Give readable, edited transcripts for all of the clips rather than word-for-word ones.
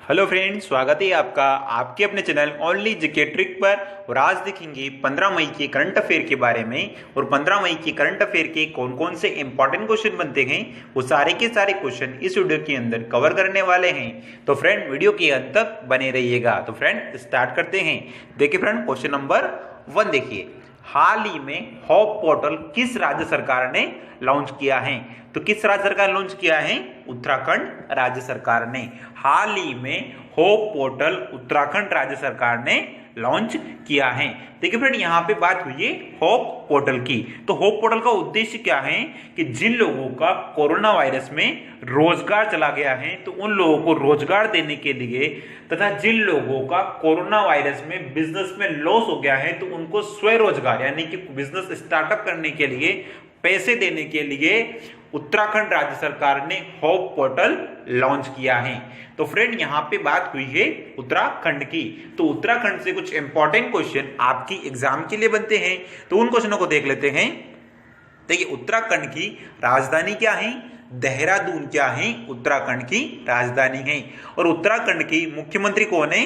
Hello friends, स्वागत है आपका आपके अपने चैनल ओनली जीके ट्रिक पर। और आज देखेंगे 15 मई के करंट अफेयर के बारे में। और 15 मई के करंट अफेयर के कौन कौन से इंपॉर्टेंट क्वेश्चन बनते हैं वो सारे के सारे क्वेश्चन इस वीडियो के अंदर कवर करने वाले हैं। तो फ्रेंड वीडियो के अंत तक बने रहिएगा। तो फ्रेंड स्टार्ट करते हैं। देखिए फ्रेंड, क्वेश्चन नंबर 1 देखिए, हाल ही में होप पोर्टल किस राज्य सरकार ने लॉन्च किया है? तो किस राज्य सरकार ने लॉन्च किया है? उत्तराखंड राज्य सरकार ने। हाल ही में होप पोर्टल उत्तराखंड राज्य सरकार ने लॉन्च किया है। देखिए फ्रेंड, यहाँ पे बात हुई है होप पोर्टल की। तो होप पोर्टल का उद्देश्य क्या है कि जिन लोगों का कोरोना वायरस में रोजगार चला गया है तो उन लोगों को रोजगार देने के लिए, तथा जिन लोगों का कोरोना वायरस में बिजनेस में लॉस हो गया है तो उनको स्वरोजगार यानी कि बिजनेस स्टार्टअप करने के लिए पैसे देने के लिए उत्तराखंड राज्य सरकार ने होप पोर्टल लॉन्च किया है। तो फ्रेंड, यहां पे बात हुई है उत्तराखंड की। तो उत्तराखंड से कुछ इंपॉर्टेंट क्वेश्चन आपकी एग्जाम के लिए बनते हैं, तो उन क्वेश्चनों को देख लेते हैं। देखिए, उत्तराखंड की राजधानी क्या है? देहरादून क्या है? उत्तराखंड की राजधानी है। और उत्तराखंड की मुख्यमंत्री कौन है?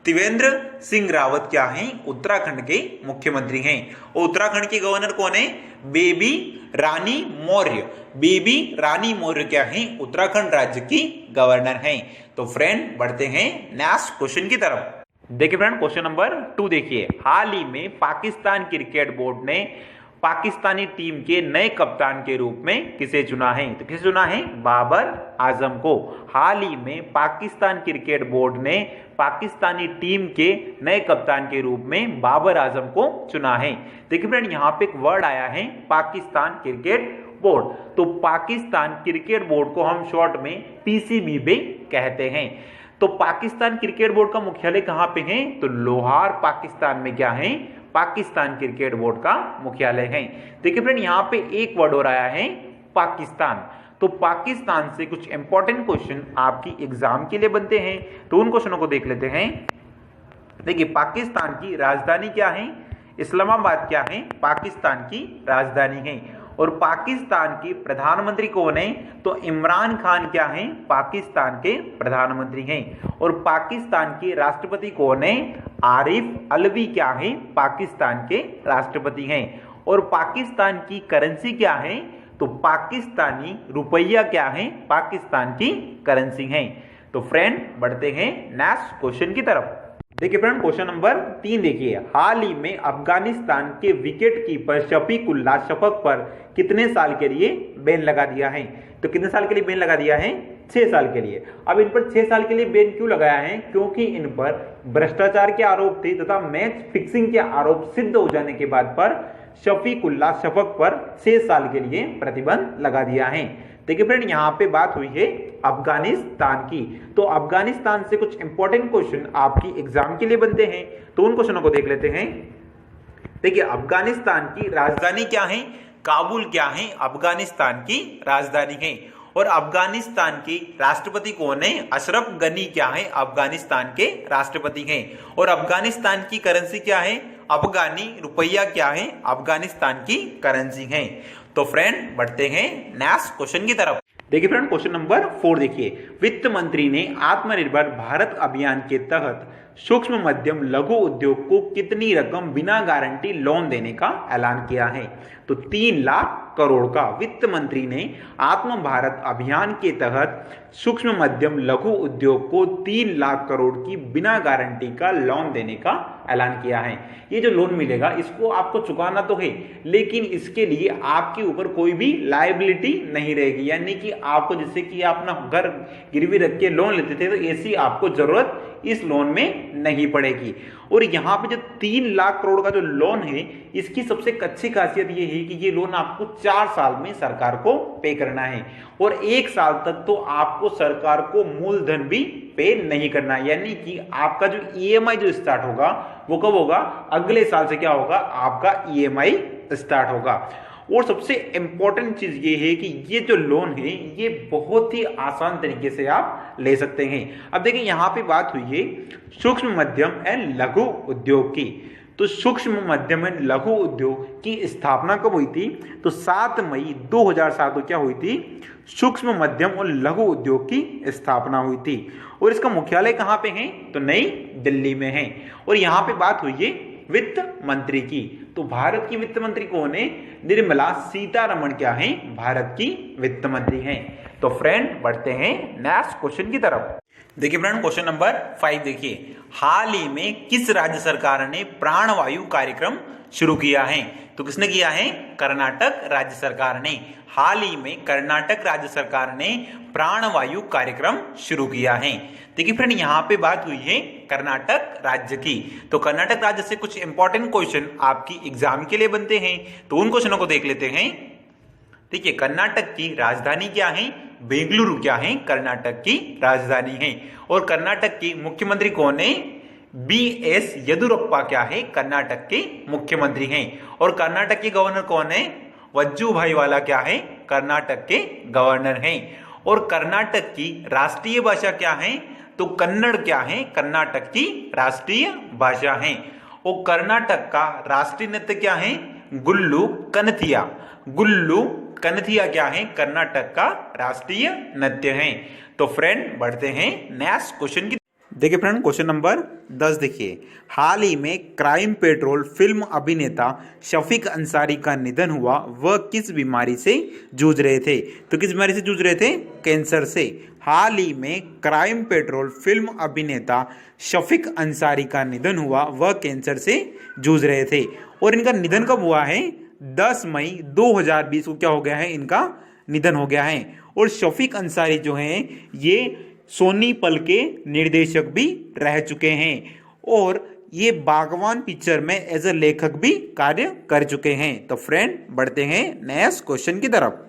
त्रिवेंद्र सिंह रावत क्या हैं? उत्तराखंड के मुख्यमंत्री हैं। और उत्तराखंड के गवर्नर कौन है? बेबी रानी मौर्य। बेबी रानी मौर्य क्या हैं? उत्तराखंड राज्य की गवर्नर हैं। तो फ्रेंड, बढ़ते हैं नेक्स्ट क्वेश्चन की तरफ। देखिए फ्रेंड, क्वेश्चन नंबर 2 देखिए, हाल ही में पाकिस्तान क्रिकेट बोर्ड ने पाकिस्तानी टीम के नए कप्तान के रूप में किसे चुना है? तो किसे चुना है? बाबर आजम को। हाल ही में पाकिस्तान क्रिकेट बोर्ड ने पाकिस्तानी टीम के नए कप्तान के रूप में बाबर आजम को चुना है। देखिए फ्रेंड, यहाँ पे एक वर्ड आया है पाकिस्तान क्रिकेट बोर्ड। तो पाकिस्तान क्रिकेट बोर्ड को हम शॉर्ट में पीसीबी भी कहते हैं। तो पाकिस्तान क्रिकेट बोर्ड का मुख्यालय कहां पे है? तो लाहौर पाकिस्तान में क्या है? पाकिस्तान क्रिकेट बोर्ड का मुख्यालय है। देखिए फ्रेंड, यहां पे एक वर्ड और आया है पाकिस्तान। तो पाकिस्तान से कुछ इंपॉर्टेंट क्वेश्चन आपकी एग्जाम के लिए बनते हैं, तो उन क्वेश्चनों को देख लेते हैं। देखिए, पाकिस्तान की राजधानी क्या है? इस्लामाबाद क्या है? पाकिस्तान की राजधानी है। और पाकिस्तान की प्रधानमंत्री कौन है? तो इमरान खान क्या है? पाकिस्तान के प्रधानमंत्री हैं। और पाकिस्तान के राष्ट्रपति कौन है? आरिफ अलवी क्या है? पाकिस्तान के राष्ट्रपति हैं। और पाकिस्तान की करेंसी क्या है? तो पाकिस्तानी रुपया क्या है? पाकिस्तान की करेंसी है। तो फ्रेंड, बढ़ते हैं नेक्स्ट क्वेश्चन की तरफ। देखिए फ्रेंड, क्वेश्चन नंबर 3 देखिए, हाल ही में अफगानिस्तान के विकेट कीपर शफीकुल्लाह शफक पर कितने साल के लिए बैन लगा दिया है? तो कितने साल के लिए बैन लगा दिया है? 6 साल के लिए। अब इन पर 6 साल के लिए बैन क्यों लगाया है? क्योंकि इन पर भ्रष्टाचार के आरोप थे तथा मैच फिक्सिंग के आरोप सिद्ध हो जाने के बाद पर शफीकुल्लाह शफक पर 6 साल के लिए प्रतिबंध लगा दिया है। देखिए फ्रेंड, यहां पे बात हुई है अफगानिस्तान की। तो अफगानिस्तान से कुछ इंपॉर्टेंट क्वेश्चन आपकी एग्जाम के लिए बनते हैं, तो उन क्वेश्चनों को देख लेते हैं। देखिए, अफगानिस्तान की राजधानी क्या है? काबुल क्या है? अफगानिस्तान की राजधानी है। और अफगानिस्तान के राष्ट्रपति कौन है? अशरफ गनी क्या है? अफगानिस्तान के राष्ट्रपति हैं। और अफगानिस्तान की करेंसी क्या है? अफगानी रुपया क्या है? अफगानिस्तान की करेंसी है। तो फ्रेंड, बढ़ते हैं नेक्स्ट क्वेश्चन की तरफ। देखिए फ्रेंड, क्वेश्चन नंबर 4 देखिए, वित्त मंत्री ने आत्मनिर्भर भारत अभियान के तहत सूक्ष्म मध्यम लघु उद्योग को कितनी रकम बिना गारंटी लोन देने का ऐलान किया है? तो 3 लाख करोड़ का वित्त मंत्री ने आत्म भारत अभियान के तहत सूक्ष्म मध्यम लघु उद्योग को 3 लाख करोड़ की बिना गारंटी का लोन देने का ऐलान किया है। ये जो लोन मिलेगा इसको आपको चुकाना तो है, लेकिन इसके लिए आपके ऊपर कोई भी लायबिलिटी नहीं रहेगी। यानी कि आपको, जैसे कि आप अपना घर गिरवी रख के लोन लेते थे, तो ऐसी आपको जरूरत इस लोन में नहीं पड़ेगी। और यहाँ पे जो 3 लाख करोड़ का जो लोन है, इसकी सबसे अच्छी खासियत ये है कि ये लोन आपको 4 साल में सरकार को पे करना है। और 1 साल तक तो आपको सरकार को मूलधन भी पे नहीं करना है। यानी कि आपका जो ईएमआई जो स्टार्ट होगा वो कब होगा? अगले साल से क्या होगा? आपका ईएमआई स्टार्ट होगा। और सबसे इंपॉर्टेंट चीज ये है कि ये जो लोन है ये बहुत ही आसान तरीके से आप ले सकते हैं। अब देखिए, यहां पे बात हुई है सूक्ष्म मध्यम एवं लघु उद्योग की। तो सूक्ष्म मध्यम एवं लघु उद्योग की स्थापना कब हुई थी? तो 7 मई 2007 को क्या हुई थी? सूक्ष्म मध्यम और लघु उद्योग की स्थापना हुई थी। और इसका मुख्यालय कहाँ पे है? तो नई दिल्ली में है। और यहाँ पे बात हुई है वित्त मंत्री की। तो भारत की वित्त मंत्री कौन है? निर्मला सीतारमण क्या है? भारत की वित्त मंत्री हैं। तो फ्रेंड बढ़ते हैं नेक्स्ट क्वेश्चन की तरफ। देखिए फ्रेंड क्वेश्चन नंबर 5 देखिए, हाल ही में किस राज्य सरकार ने प्राणवायु कार्यक्रम शुरू किया है? तो किसने किया है? कर्नाटक राज्य सरकार ने। हाल ही में कर्नाटक राज्य सरकार ने प्राणवायु कार्यक्रम शुरू किया है। देखिए फ्रेंड यहाँ पे बात हुई है कर्नाटक राज्य की। तो कर्नाटक राज्य से कुछ इंपॉर्टेंट क्वेश्चन आपकी एग्जाम के लिए बनते हैं, तो उन क्वेश्चनों को देख लेते हैं। देखिए कर्नाटक की राजधानी क्या है? बेंगलुरु क्या है? कर्नाटक की राजधानी है। और कर्नाटक की मुख्यमंत्री कौन है? BS येदियुरप्पा क्या है? कर्नाटक के मुख्यमंत्री हैं। और कर्नाटक के गवर्नर कौन है? वजुभाई वाला क्या है? कर्नाटक के गवर्नर हैं। और कर्नाटक की राष्ट्रीय भाषा क्या है? तो कन्नड़ क्या है? कर्नाटक की राष्ट्रीय भाषा है। और कर्नाटक का राष्ट्रीय नृत्य क्या है? गुल्लू कनथिया। गुल्लू कनथिया क्या है? कर्नाटक का राष्ट्रीय नृत्य है। तो फ्रेंड बढ़ते हैं नेक्स्ट क्वेश्चन की। देखिए फ्रेंड क्वेश्चन नंबर 10 देखिए, हाल ही में क्राइम पेट्रोल फिल्म अभिनेता शफीक अंसारी का निधन हुआ। वह किस बीमारी से जूझ रहे थे? तो किस बीमारी से जूझ रहे थे? कैंसर से। हाल ही में क्राइम पेट्रोल फिल्म अभिनेता शफीक अंसारी का निधन हुआ। वह कैंसर से जूझ रहे थे। और इनका निधन कब हुआ है? 10 मई 2020 को क्या हो गया है? इनका निधन हो गया है। और शफीक अंसारी जो हैं ये सोनीपल के निर्देशक भी रह चुके हैं और ये बागवान पिक्चर में एज अ लेखक भी कार्य कर चुके हैं। तो फ्रेंड बढ़ते हैं नेक्स्ट क्वेश्चन की तरफ।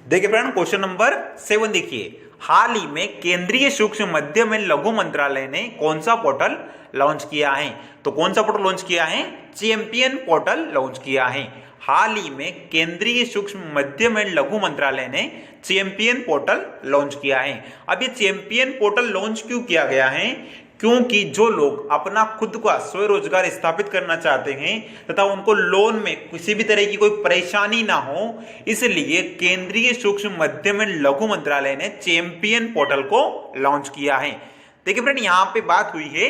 देखिए फ्रेंड क्वेश्चन नंबर 7 देखिए, हाल ही में केंद्रीय सूक्ष्म मध्यम एवं लघु मंत्रालय ने कौन सा पोर्टल लॉन्च किया है? तो कौन सा पोर्टल लॉन्च किया है? चैंपियन पोर्टल लॉन्च किया है। हाल ही में केंद्रीय सूक्ष्म मध्यम एवं लघु मंत्रालय ने चैंपियन पोर्टल लॉन्च किया है। अब ये चैंपियन पोर्टल लॉन्च क्यों किया गया है? क्योंकि जो लोग अपना खुद का स्वरोजगार स्थापित करना चाहते हैं तथा उनको लोन में किसी भी तरह की कोई परेशानी ना हो, इसलिए केंद्रीय सूक्ष्म मध्यम एवं लघु मंत्रालय ने चैंपियन पोर्टल को लॉन्च किया है। देखिए फ्रेंड यहाँ पे बात हुई है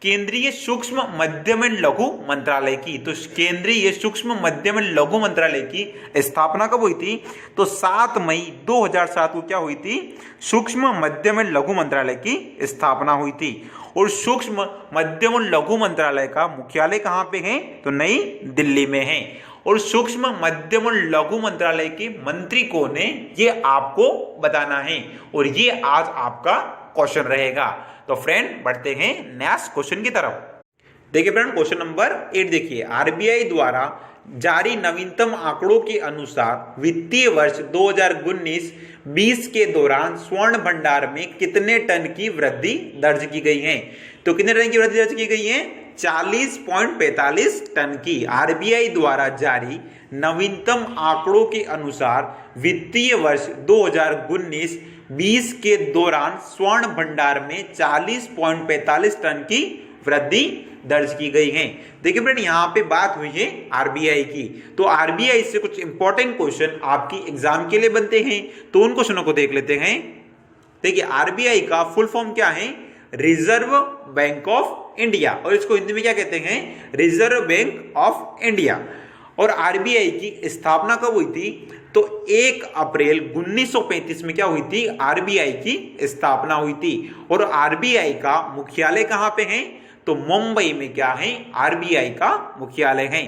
केंद्रीय सूक्ष्म मध्यम एवं लघु मंत्रालय की। तो केंद्रीय सूक्ष्म मध्यम एवं लघु मंत्रालय की स्थापना कब हुई थी? तो 7 मई 2007 को क्या हुई थी? सूक्ष्म मध्यम एवं लघु मंत्रालय की स्थापना हुई थी। और सूक्ष्म मध्यम एवं लघु मंत्रालय का मुख्यालय कहाँ पे है? तो नई दिल्ली में है। और सूक्ष्म मध्यम एवं लघु मंत्रालय के मंत्री कौन है? ये आपको बताना है और ये आज आपका क्वेश्चन रहेगा। तो फ्रेंड बढ़ते हैं नेक्स्ट क्वेश्चन की तरफ। देखिए फ्रेंड क्वेश्चन नंबर 8 देखिए, आरबीआई द्वारा जारी नवीनतम आंकड़ों के अनुसार वित्तीय वर्ष 2019-20 के दौरान स्वर्ण भंडार में कितने टन की वृद्धि दर्ज की गई है? तो कितने टन की वृद्धि दर्ज की गई है? 40.45 टन की। आरबीआई द्वारा जारी नवीनतम आंकड़ों के अनुसार वित्तीय वर्ष 2019-20 के दौरान स्वर्ण भंडार में 40.45 टन की वृद्धि दर्ज की गई है। देखिए फ्रेंड यहाँ पे बात हुई है आरबीआई की। तो आरबीआई से कुछ इंपॉर्टेंट क्वेश्चन आपकी एग्जाम के लिए बनते हैं, तो उन क्वेश्चनों को देख लेते हैं। देखिए आरबीआई का फुल फॉर्म क्या है? Reserve bank of India. और इसको हिंदी में क्या कहते हैं? Reserve bank of India. और आरबीआई की स्थापना कब हुई थी? तो 1 अप्रैल 1935 में क्या हुई थी? आरबीआई की स्थापना हुई थी। और आरबीआई का मुख्यालय कहां पे है? तो मुंबई में क्या है? आरबीआई का मुख्यालय है।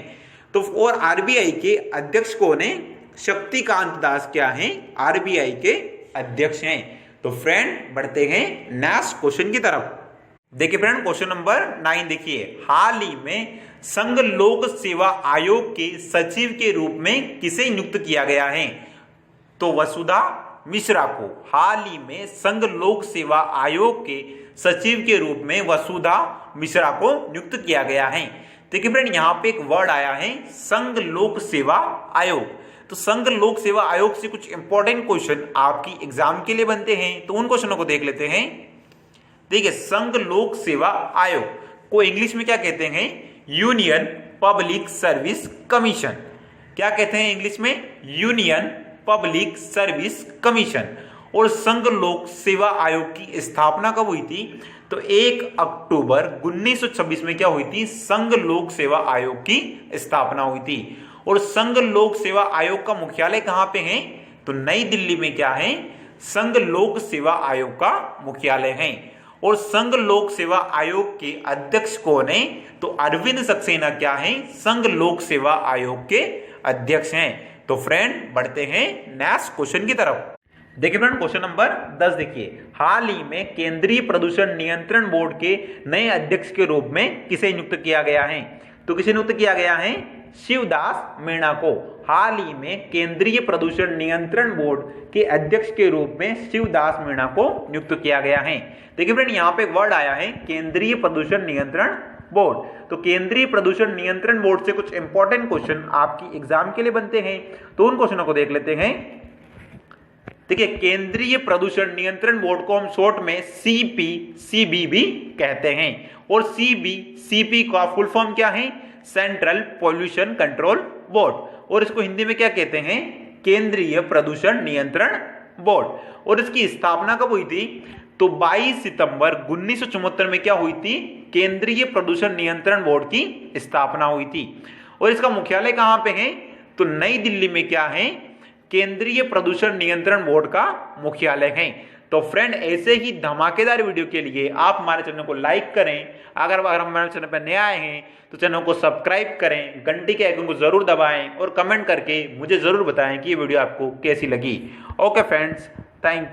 तो और आरबीआई के अध्यक्ष कौन है? शक्तिकांत दास क्या है? आरबीआई के अध्यक्ष हैं। तो फ्रेंड बढ़ते हैं नेक्स्ट क्वेश्चन की तरफ। देखिए फ्रेंड क्वेश्चन नंबर 9 देखिए, हाल ही में संघ लोक सेवा आयोग के सचिव के रूप में किसे नियुक्त किया गया है? तो वसुधा मिश्रा को। हाल ही में संघ लोक सेवा आयोग के सचिव के रूप में वसुधा मिश्रा को नियुक्त किया गया है। देखिए फ्रेंड यहाँ पे एक वर्ड आया है संघ लोक सेवा आयोग। तो संघ लोक सेवा आयोग से कुछ इंपॉर्टेंट क्वेश्चन आपकी एग्जाम के लिए बनते हैं, तो उन क्वेश्चनों को देख लेते हैं। देखिए संघ लोक सेवा आयोग को इंग्लिश में क्या कहते हैं? Union public service commission. क्या कहते हैं इंग्लिश में? Union public service commission. और संघ लोक सेवा आयोग की स्थापना कब हुई थी? तो 1 अक्टूबर 1926 में क्या हुई थी? संघ लोक सेवा आयोग की स्थापना हुई थी। और संघ लोक सेवा आयोग का मुख्यालय कहां पे है? तो नई दिल्ली में क्या है? संघ लोक सेवा आयोग का मुख्यालय है। और संघ लोक सेवा आयोग के अध्यक्ष कौन है? तो अरविंद सक्सेना क्या है? संघ लोक सेवा आयोग के अध्यक्ष हैं। तो फ्रेंड बढ़ते हैं नेक्स्ट क्वेश्चन की तरफ। देखिए फ्रेंड क्वेश्चन नंबर 10 देखिए, हाल ही में केंद्रीय प्रदूषण नियंत्रण बोर्ड के नए अध्यक्ष के रूप में किसे नियुक्त किया गया है? तो किसे नियुक्त किया गया है? शिवदास मीणा को। हाल ही में केंद्रीय प्रदूषण नियंत्रण बोर्ड के अध्यक्ष के रूप में शिवदास मीणा को नियुक्त किया गया है। देखिए फ्रेंड यहाँ पे एक वर्ड आया है केंद्रीय प्रदूषण नियंत्रण बोर्ड। तो केंद्रीय प्रदूषण नियंत्रण बोर्ड से कुछ इंपॉर्टेंट क्वेश्चन आपकी एग्जाम के लिए बनते हैं, तो उन क्वेश्चनों को देख लेते हैं। देखिए केंद्रीय प्रदूषण नियंत्रण बोर्ड को हम शॉर्ट में CPCB भी कहते हैं। और CPCB का फुल फॉर्म क्या है? Central pollution control board. और इसको हिंदी में क्या कहते हैं? केंद्रीय प्रदूषण नियंत्रण बोर्ड। और इसकी स्थापना कब हुई थी? तो 22 सितंबर 1974 में क्या हुई थी? केंद्रीय प्रदूषण नियंत्रण बोर्ड की स्थापना हुई थी। और इसका मुख्यालय कहां पे है? तो नई दिल्ली में क्या है? केंद्रीय प्रदूषण नियंत्रण बोर्ड का मुख्यालय है। तो फ्रेंड ऐसे ही धमाकेदार वीडियो के लिए आप हमारे चैनल को लाइक करें। अगर हमारे चैनल पर नए आए हैं तो चैनल को सब्सक्राइब करें, घंटी के आइकन को जरूर दबाएं और कमेंट करके मुझे जरूर बताएं कि ये वीडियो आपको कैसी लगी। Okay friends, thank you.